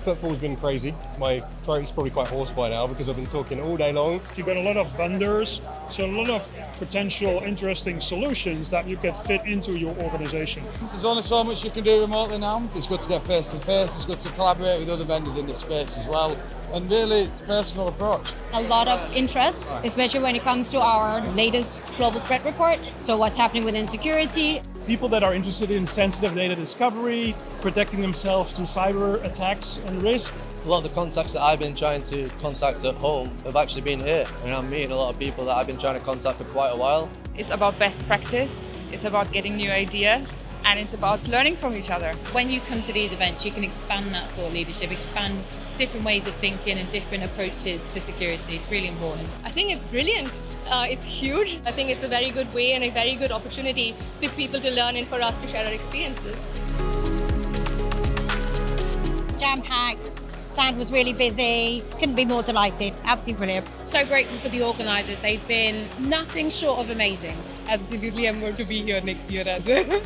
footfall's been crazy. My throat's probably quite hoarse by now because I've been talking all day long. You've got a lot of vendors, so a lot of potential interesting solutions that you could fit into your organization. There's only so much you can do remotely now. It's good to get face to face, it's good to collaborate with other vendors in the space as well. And really, it's a personal approach. A lot of interest, especially when it comes to our latest global threat report. So what's happening within security. People that are interested in sensitive data discovery, protecting themselves to cyber attacks and risk. A lot of the contacts that I've been trying to contact at home have actually been here. And I'm meeting a lot of people that I've been trying to contact for quite a while. It's about best practice, it's about getting new ideas, and it's about learning from each other. When you come to these events, you can expand that thought leadership, expand different ways of thinking and different approaches to security. It's really important. I think it's brilliant. It's huge. I think it's a very good way and a very good opportunity for people to learn and for us to share our experiences. Jam-packed, stand was really busy, couldn't be more delighted, absolutely brilliant. So grateful for the organisers, they've been nothing short of amazing. Absolutely, I'm going to be here next year as well.